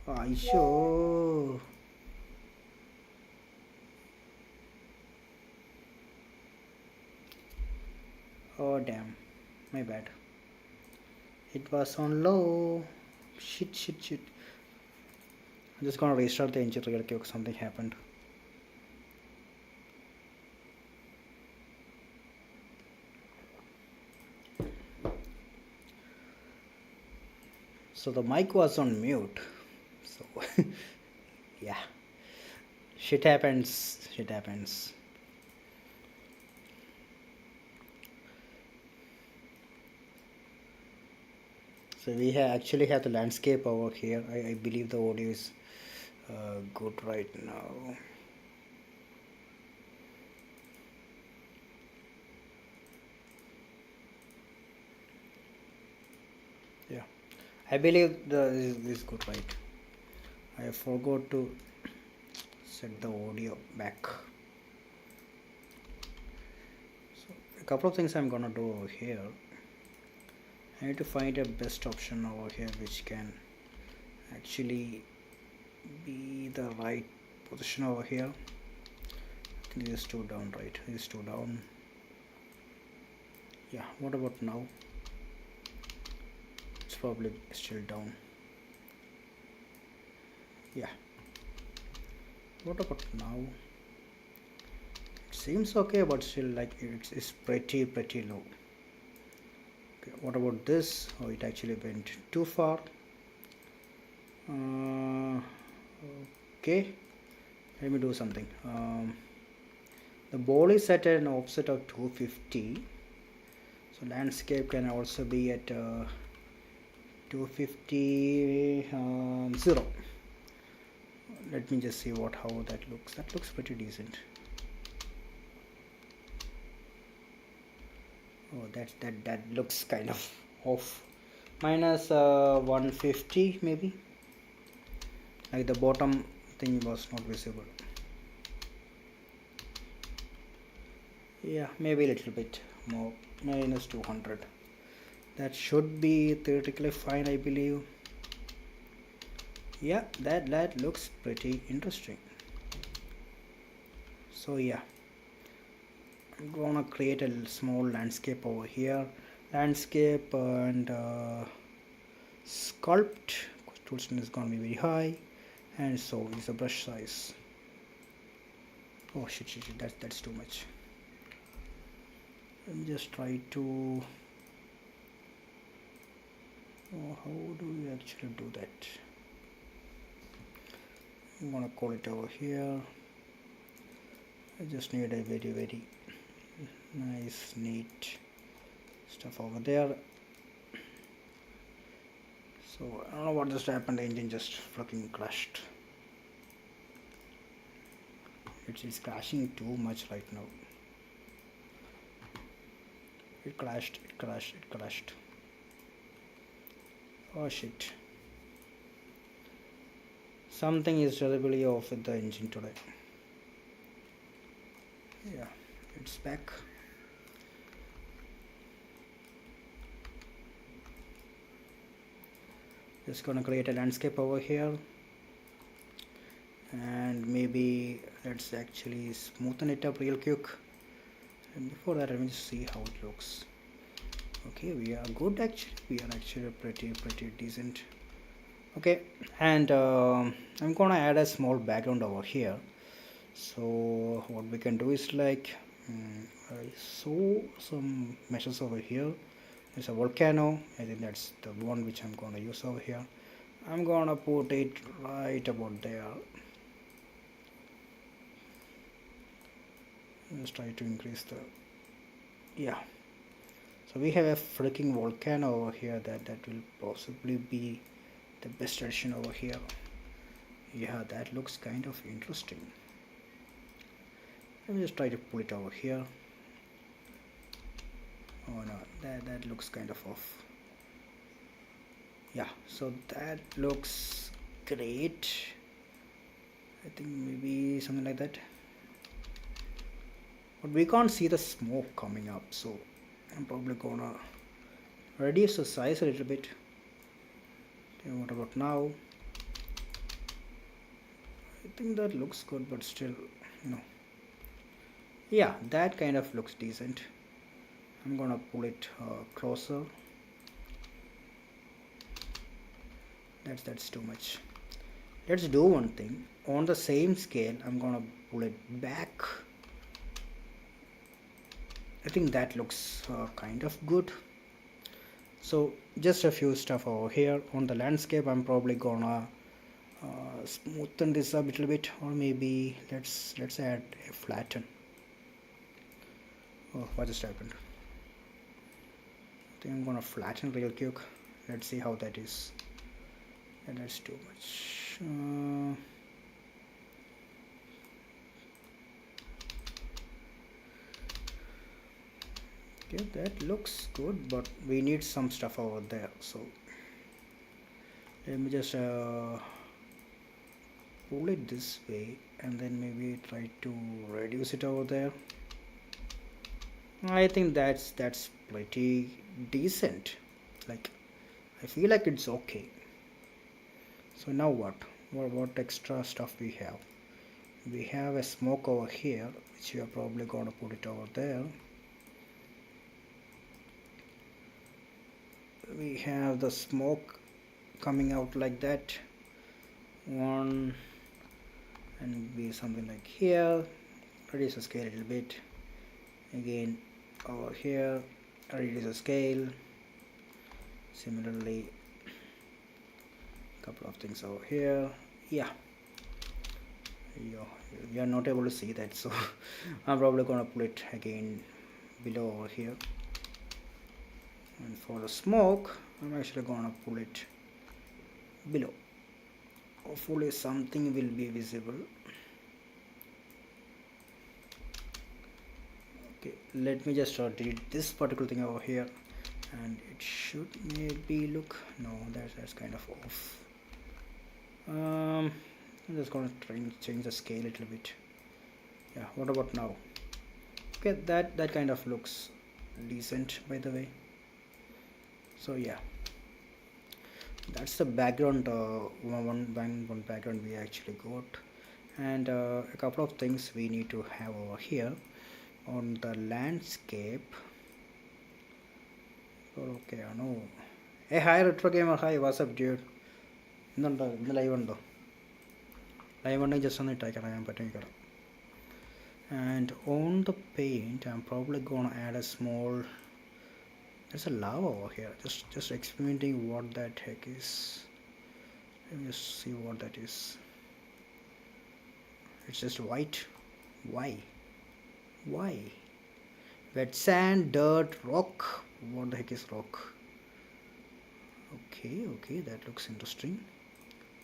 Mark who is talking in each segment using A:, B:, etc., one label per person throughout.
A: Aisho. Oh damn, my bad. It was on low. Shit. I'm just gonna restart the engine real quick. Something happened. So the mic was on mute. So yeah, shit happens. Shit happens. So we actually have the landscape over here. I believe the audio is good right now. Yeah, I believe this is good, right? I forgot to set the audio back. So a couple of things I'm gonna do over here. I need to find a best option over here which can actually be the right position over here. I think this is two down, right? This is two down. Yeah, what about now? It's probably still down. Yeah, what about now? It seems okay, but still like it's pretty low. Okay, what about this? Oh, it actually went too far. Okay, let me do something. The ball is at an offset of 250, so landscape can also be at 250 0. Let me just see how that looks. That looks pretty decent. Oh, that looks kind of off. Minus 150 maybe. Like the bottom thing was not visible. Yeah, maybe a little bit more. Minus 200. That should be theoretically fine, I believe. Yeah, that looks pretty interesting. So yeah, I'm gonna create a small landscape over here. Landscape and sculpt. Toolston is gonna be very high, and so is the brush size. Oh shit, that's too much. Let me just try to. Oh, how do we actually do that? I'm gonna call it over here. I just need a very nice neat stuff over there. So I don't know what just happened. The engine just fucking crashed. It's crashing too much right now. It crashed. Oh shit. Something is terribly off with the engine today. Yeah, it's back. Just gonna create a landscape over here, and maybe let's actually smoothen it up real quick. And before that, let me just see how it looks. Okay, we are good actually. We are actually pretty decent. Okay, and I'm gonna add a small background over here. So what we can do is like I saw some meshes over here. There's a volcano. I think that's the one which I'm gonna use over here. I'm gonna put it right about there. Let's try to increase the, yeah. So we have a freaking volcano over here that will possibly be the best addition over here. Yeah, that looks kind of interesting. Let me just try to pull it over here. Oh no, that looks kind of off. Yeah, so that looks great. I think maybe something like that. But we can't see the smoke coming up, so I'm probably gonna reduce the size a little bit. Okay, what about now? I think that looks good, but still, you know, yeah, that kind of looks decent. I'm gonna pull it closer. That's too much. Let's do one thing. On the same scale, I'm gonna pull it back. I think that looks kind of good. So just a few stuff over here on the landscape. I'm probably gonna smoothen this a little bit, or maybe let's add a flatten. Oh, what just happened? I think I'm gonna flatten real quick. Let's see how that is. And that's too much. Okay, that looks good, but we need some stuff over there. So let me just pull it this way, and then maybe try to reduce it over there. I think that's pretty decent. Like, I feel like it's okay. So now what extra stuff we have? We have a smoke over here, which we are probably gonna put it over there. We have the smoke coming out like that. One, and be something like here. Reduce the scale a little bit. Again over here, reduce the scale. Similarly, couple of things over here. Yeah, you are not able to see that, so I'm probably gonna put it again below over here. And for the smoke, I'm actually gonna pull it below. Hopefully something will be visible. Okay, let me just delete this particular thing over here, and it should maybe look, no, that's kind of off. I'm just gonna try and change the scale a little bit. Yeah, what about now? Okay, that kind of looks decent, by the way. So yeah, that's the background, one background we actually got. And a couple of things we need to have over here on the landscape. Okay, I know. Hey, hi retro gamer, hi, what's up, dude? ഇന്ന് live ഉണ്ടോ? Live ഉണ്ടെങ്കിൽ just ഒന്ന് ഇട്ടേക്കാം, ഞാൻ പറ്റുമെങ്കിൽ. And on the paint, I'm probably gonna add a small. There's a lava over here. Just experimenting what that heck is. Let me just see what that is. It's just white. Why? Wet sand, dirt, rock. What the heck is rock? Okay, that looks interesting.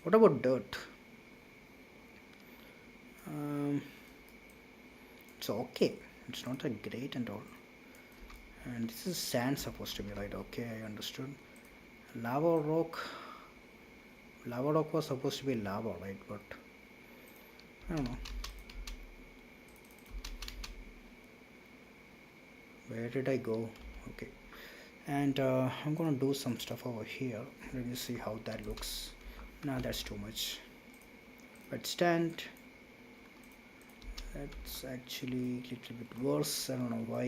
A: What about dirt? It's okay. It's not that great and all. And this is sand supposed to be, right? Okay, I understood. Lava rock was supposed to be lava, right? But I don't know. Where did I go? Okay. And I'm gonna do some stuff over here. Let me see how that looks. Nah, that's too much. But stand, that's actually a little bit worse. I don't know why.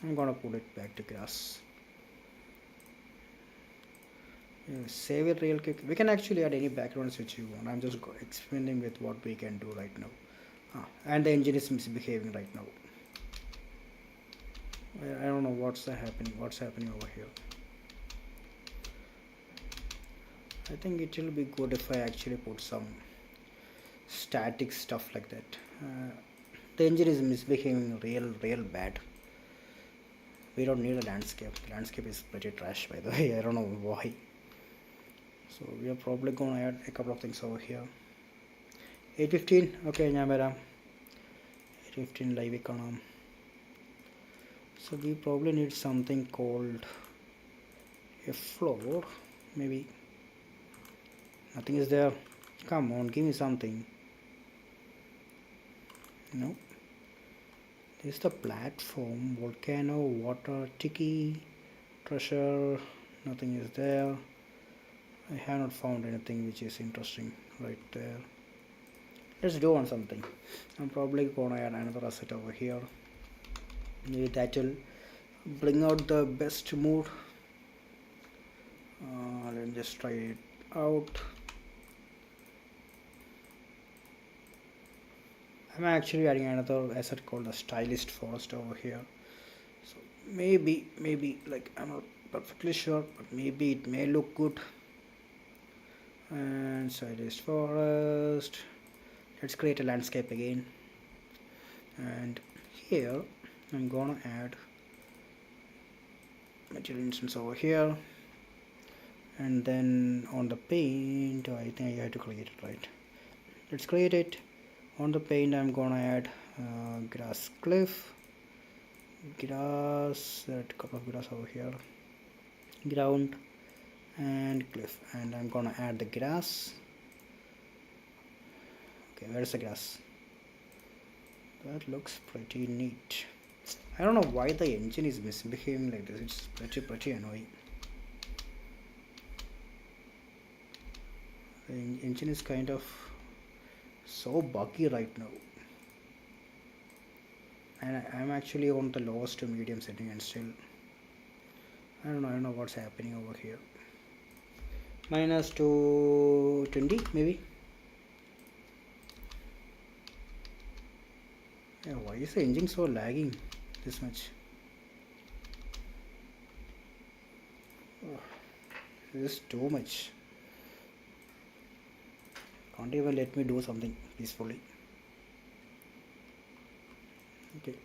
A: I'm gonna put it back to grass. Save it real quick. We can actually add any backgrounds which you want. I'm just experimenting with what we can do right now. And the engine is misbehaving right now. I don't know what's happening over here. I think it will be good if I actually put some static stuff like that. The engine is misbehaving real bad. We don't need a landscape. The landscape is pretty trash, by the way. I don't know why. So we are probably going to add a couple of things over here. 8:15. Okay, ഞാൻ വരാം. 8:15 live കാണാം. So we probably need something called a floor, maybe. Nothing is there. Come on, give me something. No. This is the platform. Volcano, water, tiki, treasure. Nothing is there. I have not found anything which is interesting. right there. Let's do on something. I'm probably gonna add another asset over here. Maybe that will bring out the best mood. Let me just try it out. I'm actually adding another asset called the stylist forest over here. So maybe like I'm not perfectly sure, but maybe it may look good. And stylist forest. Let's create a landscape again. And here I'm gonna add material instance over here, and then on the paint I think I have to create it, right? Let's create it. On the paint I'm gonna add grass cliff, grass, that couple of grass over here, ground and cliff, and I'm gonna add the grass. Okay, where's the grass? That looks pretty neat. I don't know why the engine is misbehaving like this. It's pretty annoying. The engine is kind of so buggy right now, and I'm actually on the lowest to medium setting, and still I don't know what's happening over here. Minus 220 maybe. Yeah, why is the engine so lagging this much? Oh, this is too much. Can't even let me do something peacefully. Okay,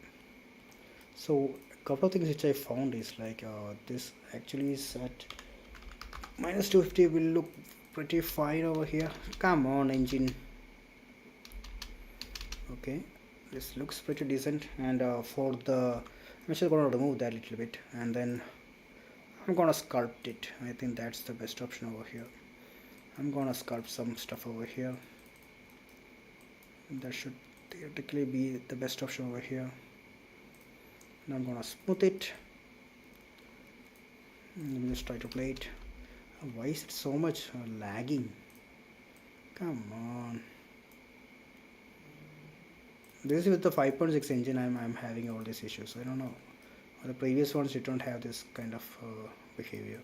A: so a couple of things which I found is like this actually is at minus 250 will look pretty fine over here. Come on, engine. Okay, this looks pretty decent, and for the I'm just gonna remove that a little bit, and then I'm gonna sculpt it. I think that's the best option over here. I'm gonna sculpt some stuff over here. That should theoretically be the best option over here. And I'm gonna smooth it. Let me just try to play it. Why is it so much lagging? Come on. This is with the 5.6 engine I'm having all these issues. I don't know. The previous ones you don't have this kind of behavior.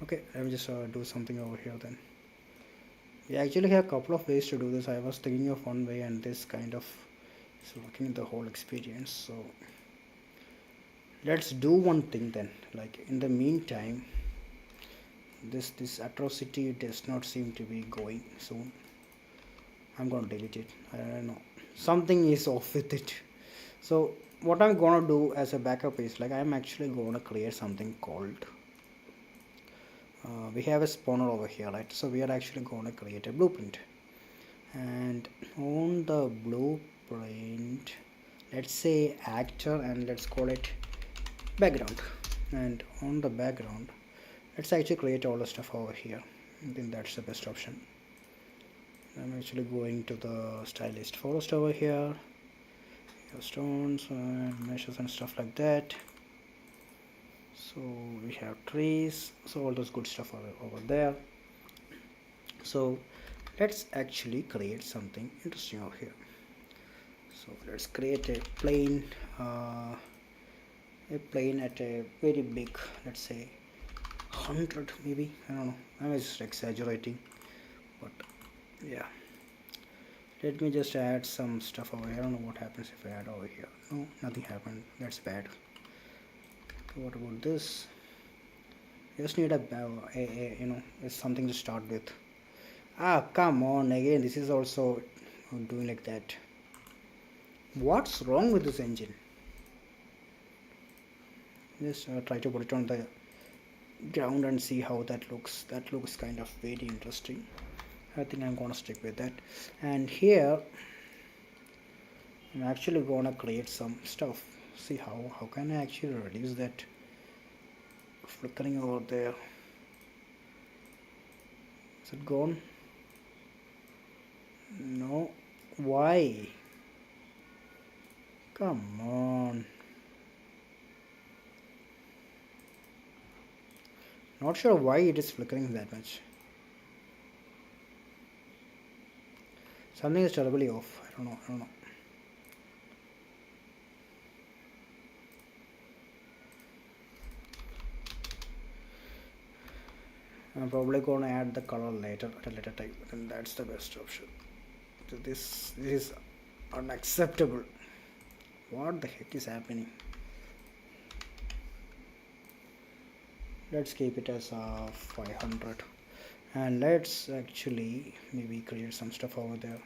A: Okay, let me just do something over here then. We actually have a couple of ways to do this. I was thinking of one way, and this kind of is looking the whole experience. So let's do one thing then. Like in the meantime, this atrocity does not seem to be going soon. I'm gonna delete it. I don't know, something is off with it. So what I'm gonna do as a backup is like I'm actually gonna create something called we have a spawner over here, right? So we are actually going to create a blueprint, and on the blueprint let's say actor, and let's call it background, and on the background let's actually create all the stuff over here. I think that's the best option. I'm actually going to the stylist forest over here, stones and meshes and stuff like that. So we have trees, so all those good stuff are over there. So let's actually create something interesting over here. So let's create a plane at a very big, let's say 100 maybe, I don't know, I'm just exaggerating, but yeah. Let me just add some stuff over here. I don't know what happens if I add over here. No, nothing happened. That's bad. What about this? I just need a you know, it's something to start with. Ah, come on again. This is also doing like that. What's wrong with this engine? Just try to put it on the ground and see how that looks. That looks kind of very interesting. I think I'm gonna stick with that. And here I'm actually gonna create some stuff. See how can I actually reduce that flickering over there? Is it gone? No. Why? Come on. Not sure why it is flickering that much. Something is terribly off. I don't know. I'm probably gonna add the color later at a later time, and that's the best option. So this is unacceptable. What the heck is happening? Let's keep it as 500, and let's actually maybe create some stuff over there.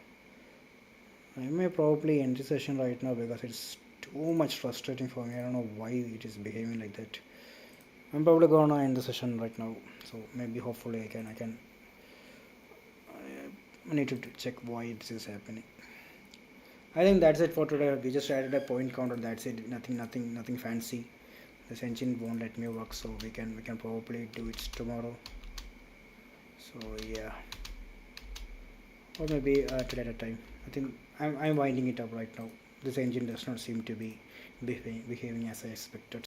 A: I may probably end the session right now because it's too much frustrating for me. I don't know why it is behaving like that. I'm probably gonna end the session right now. So maybe hopefully I need to check why this is happening. I think that's it for today. We just added a point counter. That's it. Nothing fancy. This engine won't let me work, so we can probably do it tomorrow. So yeah, or maybe at a later time. I think I'm winding it up right now. This engine does not seem to be behaving as I expected.